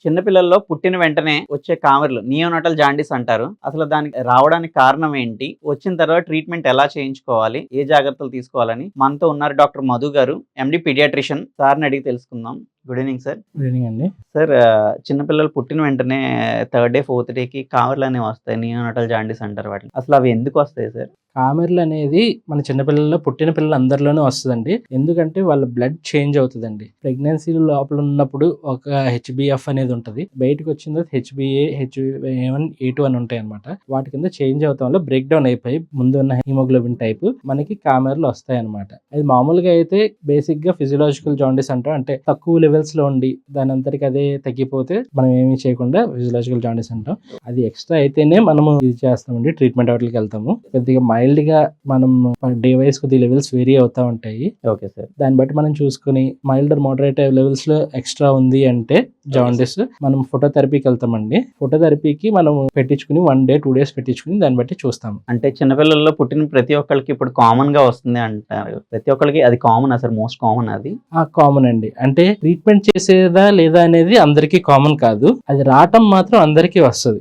చిన్నపిల్లల్లో పుట్టిన వెంటనే వచ్చే కామెర్లు నియోనాటల్ జాండీస్ అంటారు. అసలు దానికి రావడానికి కారణం ఏంటి? వచ్చిన తర్వాత ట్రీట్మెంట్ ఎలా చేయించుకోవాలి? ఏ జాగ్రత్తలు తీసుకోవాలని మనతో ఉన్నారు డాక్టర్ మధు గారు, ఎండి పీడియాట్రిషియన్. సార్‌ని అడిగి తెలుసుకుందాం. Good evening sir. Good evening అండి. సార్ చిన్నపిల్లలు పుట్టిన వెంటనే థర్డ్ డే, ఫోర్త్ డేకి కామెర్లనేవి వస్తాయి. నియోనాటల్ జాండీస్ అంటారు వాటిని. అసలు అవి ఎందుకు వస్తాయి సార్? కామెర్లు అనేది మన చిన్నపిల్లల్లో పుట్టిన పిల్లలందరిలోనూ వస్తదండి. ఎందుకంటే వాళ్ళ బ్లడ్ చేంజ్ అవుతదండి. ప్రెగ్నెన్సీ లోపల ఉన్నప్పుడు ఒక హెచ్‌బీఎఫ్ అనేది ఉంటది. బయటకి వచ్చిన తర్వాత హెచ్‌బీఏ, హెచ్‌ఏ1, ఏ2 అని ఉంటాయన్నమాట. వాటి కింద చేంజ్ అవటం వల్ల బ్రేక్ డౌన్ అయిపోయి ముందున్న హిమోగ్లోబిన్ టైప్ మనకి కామెర్లు వస్తాయన్నమాట. అది మామూలుగా అయితే బేసిక్‌గా ఫిజియోలాజికల్ జాండీస్ అంటాం. అంటే తక్కువ లెవెల్స్‌లో ఉండి దాని అంతటికి అదే తగ్గిపోతే మనం ఏమీ చేయకుండా ఫిజియోలాజికల్ జాండీస్ అంటాం. అది ఎక్స్ట్రా అయితేనే మనము ఇది చేస్తామండి. ట్రీట్మెంట్ వాటికి వెళ్తాము. కొద్దిగా మైల్డ్‌గా మనం డే వైస్ కొద్దిగా లెవెల్స్ వేరీ అవుతా ఉంటాయి. Okay sir. దాన్ని బట్టి మనం చూసుకొని మైల్డర్, మోడరేట్ లెవెల్స్‌లో ఎక్స్ట్రా ఉంది అంటే జాండీస్ మనం ఫోటోథెరపీకి వెళ్తామండి. ఫోటోథెరపీకి మనం పెట్టించుకుని 1 డే, 2 డేస్ పెట్టించుకుని దాన్ని బట్టి చూస్తాము. అంటే చిన్నపిల్లల్లో పుట్టిన ప్రతి ఒక్కళ్ళకి ఇప్పుడు కామన్‌గా వస్తుంది అంటారు. ప్రతి ఒక్కళ్ళకి అది కామనా సార్? మోస్ట్ కామన్ అది? కామన్ అండి. అంటే ట్రీట్మెంట్ చేసేదా లేదా అనేది అందరికీ కామన్ కాదు. అది రావటం మాత్రం అందరికీ వస్తది.